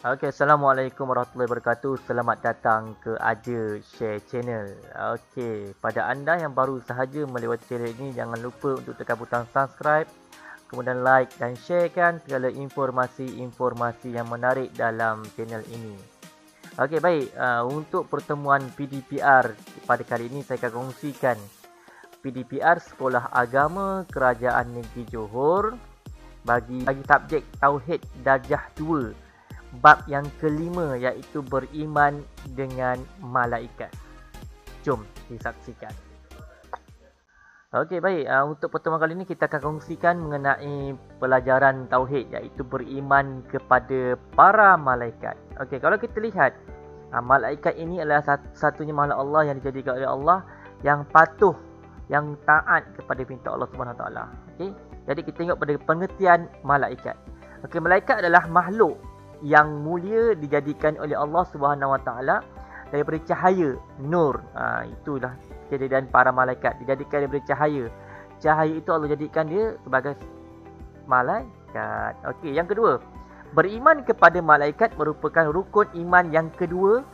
Okey, Assalamualaikum warahmatullahi wabarakatuh. Selamat datang ke Aja Share Channel. Okey, pada anda yang baru sahaja melewati channel ini, jangan lupa untuk tekan butang subscribe, kemudian like dan sharekan segala informasi-informasi yang menarik dalam channel ini. Okey, baik. Untuk pertemuan PDPR pada kali ini, saya akan kongsikan PDPR Sekolah Agama Kerajaan Negeri Johor bagi subjek Tauhid Darjah 2. Bab yang kelima, iaitu beriman dengan malaikat. Jom disaksikan. Okey, baik. Untuk pertemuan kali ini kita akan kongsikan mengenai pelajaran tauhid, iaitu beriman kepada para malaikat. Okey, kalau kita lihat, malaikat ini adalah satunya makhluk Allah yang dijadikan oleh Allah, yang patuh, yang taat kepada perintah Allah Subhanahu Wa Taala. Okey, jadi kita tengok pada pengertian malaikat. Okey, malaikat adalah makhluk yang mulia dijadikan oleh Allah Subhanahu Wa Taala daripada cahaya, nur. Itulah kejadian para malaikat, dijadikan daripada cahaya. Cahaya itu Allah jadikan dia sebagai malaikat. Okey, yang kedua, beriman kepada malaikat merupakan rukun iman yang kedua,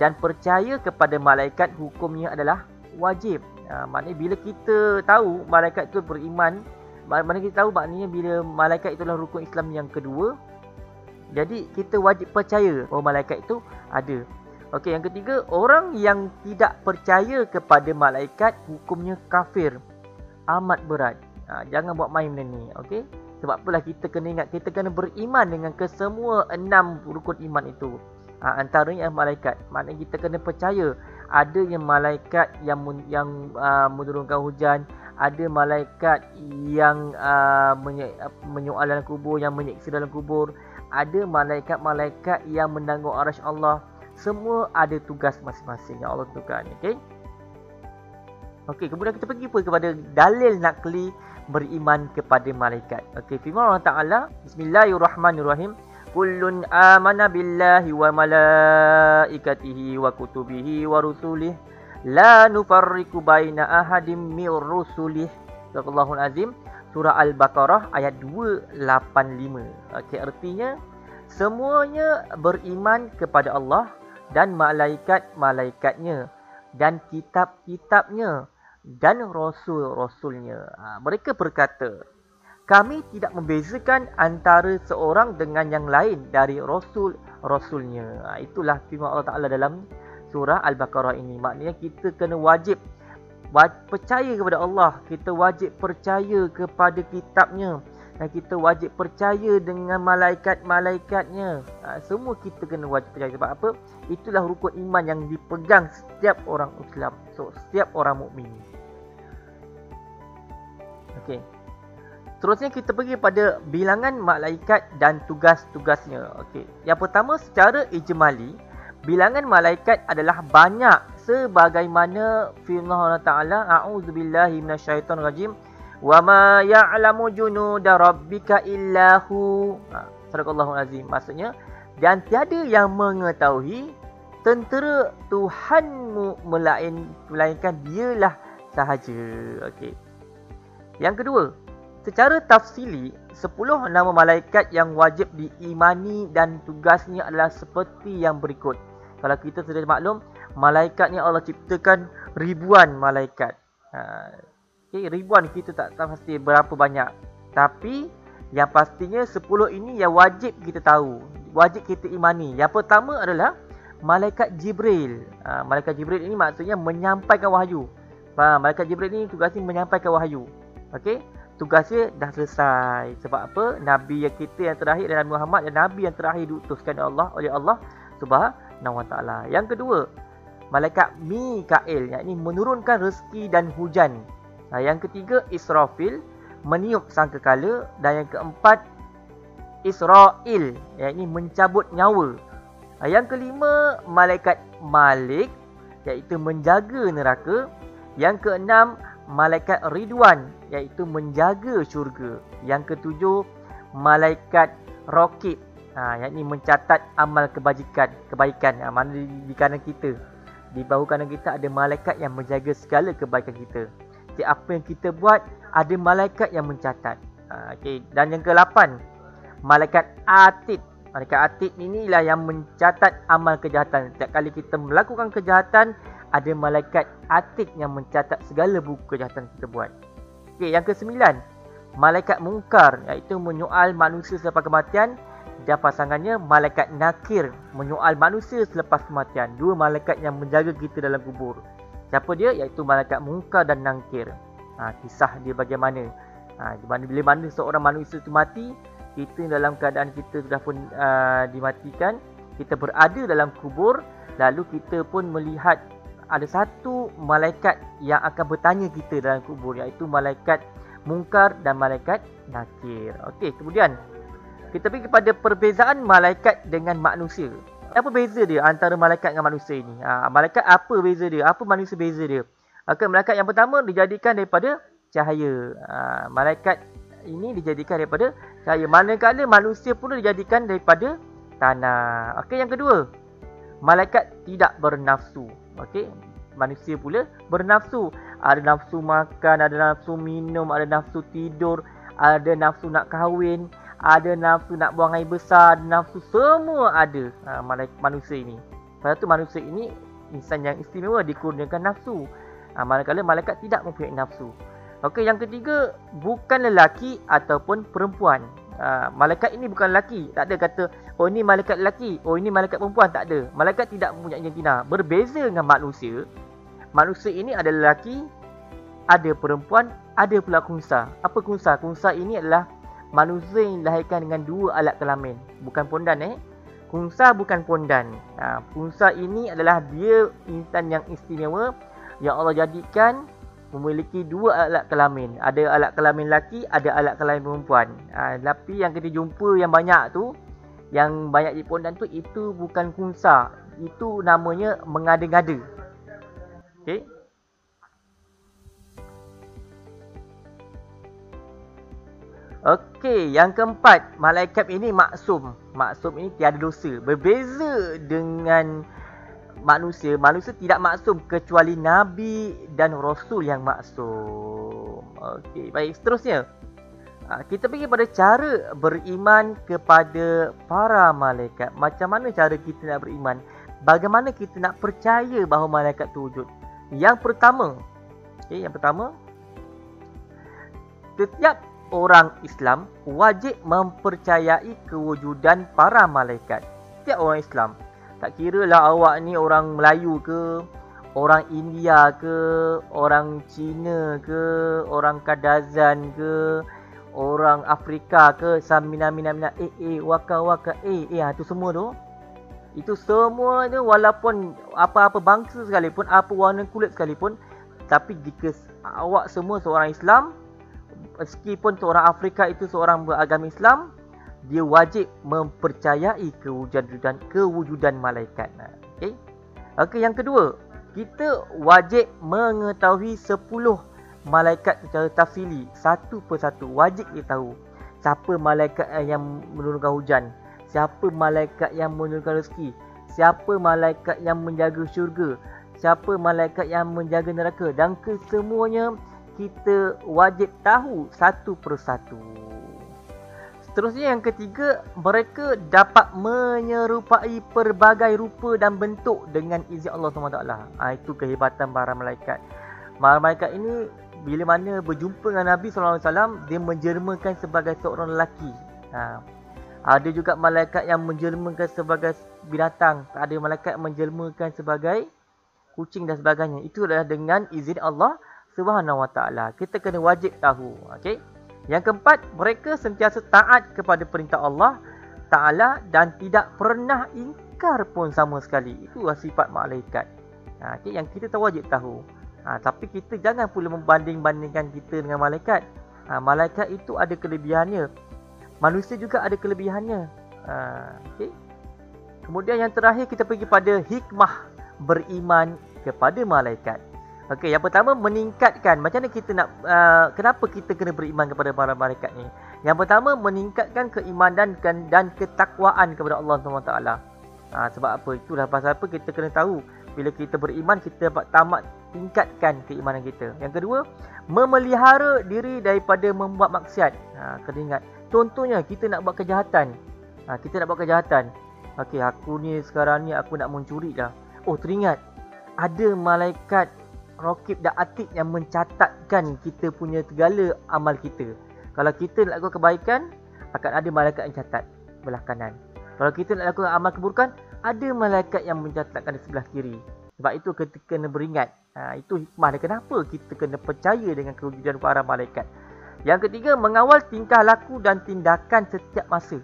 dan percaya kepada malaikat hukumnya adalah wajib. Maknanya bila kita tahu malaikat itu beriman, maknanya bila malaikat itu adalah rukun Islam yang kedua, jadi kita wajib percaya bahawa malaikat itu ada. Okey, yang ketiga, orang yang tidak percaya kepada malaikat hukumnya kafir. Amat berat. Jangan buat main benda ni. Okey, sebab itulah kita kena ingat, kita kena beriman dengan kesemua 6 rukun iman itu. Antaranya malaikat. Maknanya kita kena percaya ada yang malaikat yang menurunkan hujan, ada malaikat yang menyoal dalam kubur, yang menyeksa dalam kubur, ada malaikat-malaikat yang menanggung arasy Allah. Semua ada tugas masing-masing yang Allah tentukan. Okey, kemudian kita pergi kepada dalil nakli beriman kepada malaikat. Okey, firman Allah Taala, Bismillahirrahmanirrahim. Kullun amana billahi wa malaikatihi wa kutubihi wa rusulih la nufarriqu baina ahadim mir rusulih. Sadaqallahul azim. Surah Al-Baqarah ayat 285. Okey, artinya semuanya beriman kepada Allah dan malaikat-malaikatnya dan kitab-kitabnya dan rasul-rasulnya. Mereka berkata, kami tidak membezakan antara seorang dengan yang lain dari rasul-rasulnya. Itulah firman Allah Ta'ala dalam surah Al-Baqarah ini. Maknanya kita kena wajib percaya kepada Allah, kita wajib percaya kepada kitabnya, dan kita wajib percaya dengan malaikat-malaikatnya. Semua kita kena wajib percaya. Sebab apa? Itulah rukun iman yang dipegang setiap orang Islam, setiap orang mukmin. Okey, terusnya kita pergi pada bilangan malaikat dan tugas-tugasnya. Okey, yang pertama, secara ijmali, bilangan malaikat adalah banyak sebagaimana firman Allah Taala, a'udzubillahi minasyaitonirrajim, wa ma ya'lamu junuda rabbika illahu. Sadaqallahul azim. Maksudnya, dan tiada yang mengetahui tentera Tuhanmu melainkan dialah sahaja. Okey. Yang kedua, secara tafsili, 10 nama malaikat yang wajib diimani dan tugasnya adalah seperti yang berikut. Kalau kita sudah maklum, malaikat ni Allah ciptakan ribuan malaikat. Okay, ribuan kita tak pasti berapa banyak. Tapi yang pastinya 10 ini yang wajib kita tahu, wajib kita imani. Yang pertama adalah malaikat Jibril. Malaikat Jibril ini maksudnya menyampaikan wahyu. Malaikat Jibril ini tugasnya menyampaikan wahyu. Okey, tugasnya dah selesai. Sebab apa? Nabi yang kita yang terakhir adalah Muhammad, dan Nabi yang terakhir diutuskan oleh Allah Subhanahu Wa Taala. Yang kedua, malaikat Mikail, yakni menurunkan rezeki dan hujan. Yang ketiga, Israfil, meniup sangkakala. Dan yang keempat, Israel, yakni mencabut nyawa. Yang kelima, malaikat Malik, iaitu menjaga neraka. Yang keenam, malaikat Ridwan, iaitu menjaga syurga. Yang ketujuh, malaikat Raqib, yakni mencatat amal kebaikan. Mana di kanan kita, di bahu kanan kita ada malaikat yang menjaga segala kebaikan kita. Setiap apa yang kita buat, ada malaikat yang mencatat. Okay. Dan yang ke-8, malaikat Atid, Malaikat atid inilah yang mencatat amal kejahatan. Setiap kali kita melakukan kejahatan, ada malaikat atid yang mencatat segala buku kejahatan kita buat. Okey, yang ke-9, malaikat mungkar, iaitu menyoal manusia selepas kematian, dan pasangannya malaikat nakir, menyoal manusia selepas kematian. Dua malaikat yang menjaga kita dalam kubur. Siapa dia? Iaitu malaikat mungkar dan nakir. Kisah dia bagaimana? Bila mana seorang manusia itu mati, kita dalam keadaan kita sudah pun dimatikan, kita berada dalam kubur, lalu kita pun melihat ada satu malaikat yang akan bertanya kita dalam kubur, iaitu malaikat mungkar dan malaikat nakir. Okey, kemudian kita pergi kepada perbezaan malaikat dengan manusia. Apa beza dia antara malaikat dengan manusia ini? Malaikat apa beza dia? Apa manusia beza dia? Okey, malaikat yang pertama dijadikan daripada cahaya. Malaikat ini dijadikan daripada cahaya. Manakala manusia pun dijadikan daripada tanah. Okey, yang kedua, malaikat tidak bernafsu. Okey, manusia pula bernafsu. Ada nafsu makan, ada nafsu minum, ada nafsu tidur, ada nafsu nak kahwin, ada nafsu nak buang air besar, ada nafsu, semua ada manusia ini. Sebab tu manusia ini insan yang istimewa, dikurniakan nafsu. Manakala malaikat tidak mempunyai nafsu. Okey, yang ketiga, bukan lelaki ataupun perempuan. Malaikat ini bukan lelaki. Tak ada kata, oh ini malaikat lelaki, oh ini malaikat perempuan. Tak ada. Malaikat tidak mempunyai jantina. Berbeza dengan manusia. Manusia ini ada lelaki, ada perempuan, ada pula kunsa. Apa kunsa? Kunsa ini adalah manusia yang dilahirkan dengan dua alat kelamin. Bukan pondan Kunsa bukan pondan. Kunsa ini adalah dia insan yang istimewa, yang Allah jadikan memiliki dua alat kelamin. Ada alat kelamin lelaki, ada alat kelamin perempuan. Tapi yang kita jumpa yang banyak tu, yang banyak di pondan tu, itu bukan kunsa. Itu namanya mengada-ngada. Okey. Okey, yang keempat, malaikat ini maksum. Maksum ini tiada dosa. Berbeza dengan manusia. Manusia tidak maksum kecuali Nabi dan Rasul yang maksum. Okey, baik, seterusnya. Kita pergi pada cara beriman kepada para malaikat. Macam mana cara kita nak beriman? Bagaimana kita nak percaya bahawa malaikat itu wujud? Yang pertama, setiap orang Islam wajib mempercayai kewujudan para malaikat. Setiap orang Islam. Tak kira lah awak ni orang Melayu ke, orang India ke, orang Cina ke, orang Kadazan ke, orang Afrika ke, Samina waka tu semua tu. Itu semua tu, walaupun apa-apa bangsa sekalipun, apa warna kulit sekalipun, tapi jika awak semua seorang Islam, meskipun seorang Afrika itu seorang beragama Islam, dia wajib mempercayai kewujudan malaikat. Okey, yang kedua, kita wajib mengetahui 10 malaikat secara tafsili, satu persatu. Wajib kita tahu siapa malaikat yang menurunkan hujan, siapa malaikat yang menurunkan rezeki, siapa malaikat yang menjaga syurga, siapa malaikat yang menjaga neraka, dan kesemuanya kita wajib tahu satu persatu. Seterusnya yang ketiga, mereka dapat menyerupai pelbagai rupa dan bentuk dengan izin Allah SWT. Itu kehebatan para malaikat. Para malaikat ini bila mana berjumpa dengan Nabi SAW, dia menjelmakan sebagai seorang lelaki. Ada juga malaikat yang menjelmakan sebagai binatang. Ada malaikat yang menjelmakan sebagai kucing dan sebagainya. Itu adalah dengan izin Allah SWT. Kita kena wajib tahu. Okey. Yang keempat, mereka sentiasa taat kepada perintah Allah Ta'ala dan tidak pernah ingkar pun sama sekali. Itu sifat malaikat. Okay, yang kita wajib tahu. Tapi kita jangan pula membanding-bandingkan kita dengan malaikat. Malaikat itu ada kelebihannya. Manusia juga ada kelebihannya. Okay. Kemudian yang terakhir, kita pergi pada hikmah beriman kepada malaikat. Okey, yang pertama, meningkatkan. Macam mana kita nak, kenapa kita kena beriman kepada para malaikat ni? Yang pertama, meningkatkan keimanan dan ketakwaan kepada Allah SWT. Sebab apa? Itulah pasal apa kita kena tahu. Bila kita beriman, kita dapat tingkatkan keimanan kita. Yang kedua, memelihara diri daripada membuat maksiat. Kena ingat. Contohnya, kita nak buat kejahatan. Kita nak buat kejahatan. Okey, aku ni sekarang ni aku nak mencuri dah. Oh, teringat. Ada malaikat raqib dan atid yang mencatatkan kita punya segala amal kita. Kalau kita nak lakukan kebaikan, akan ada malaikat yang catat sebelah kanan. Kalau kita nak lakukan amal keburukan, ada malaikat yang mencatatkan di sebelah kiri. Sebab itu kita kena beringat. Itu hikmah dia kenapa kita kena percaya dengan kewujudan para malaikat. Yang ketiga, mengawal tingkah laku dan tindakan setiap masa.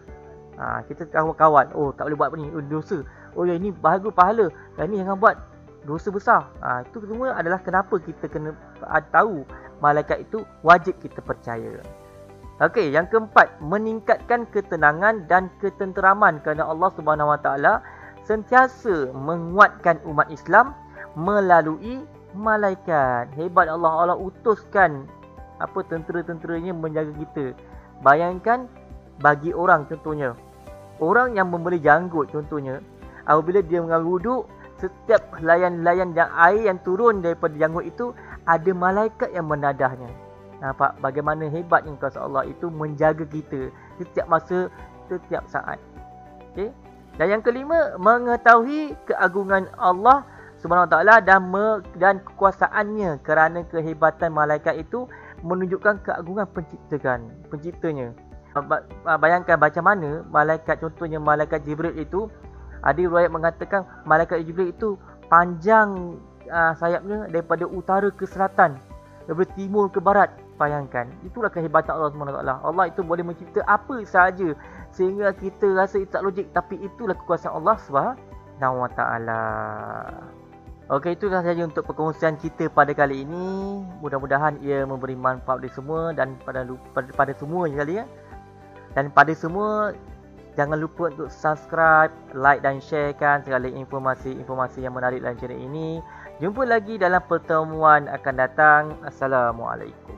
Kita kawal. Oh, tak boleh buat apa ni, dosa. Oh, yang ini bahagia pahala. Yang ini jangan buat, dosa besar. Itu semua adalah kenapa kita kena tahu malaikat itu wajib kita percaya. Okey, yang keempat, meningkatkan ketenangan dan ketenteraman kerana Allah Subhanahu Wa Taala sentiasa menguatkan umat Islam melalui malaikat. Hebat Allah. Allah utuskan tentera-tenteranya menjaga kita. Bayangkan bagi orang contohnya, orang yang membeli janggut contohnya, apabila dia mengambil wuduk, setiap helaian-helaian dan air yang turun daripada janggut itu ada malaikat yang menadahnya. Nampak bagaimana hebatnya kuasa Allah itu menjaga kita setiap masa, setiap saat. Okey. Dan yang kelima, mengetahui keagungan Allah Subhanahu Wa Taala dan kekuasaannya, kerana kehebatan malaikat itu menunjukkan keagungan penciptanya. Bayangkan macam mana malaikat, contohnya malaikat Jibril itu, ada riwayat mengatakan malaikat Jibril itu panjang sayapnya daripada utara ke selatan, daripada timur ke barat. Bayangkan, itulah kehebatan Allah Subhanahu Wa Taala. Allah itu boleh mencipta apa sahaja sehingga kita rasa itu tak logik, tapi itulah kekuasaan Allah Subhanahu Wa Taala. Okey, itulah sahaja untuk perkongsian kita pada kali ini. Mudah-mudahan ia memberi manfaat kepada semua dan pada semua sekali ya. Dan pada semua, jangan lupa untuk subscribe, like dan sharekan segala informasi-informasi yang menarik dalam channel ini. Jumpa lagi dalam pertemuan akan datang. Assalamualaikum.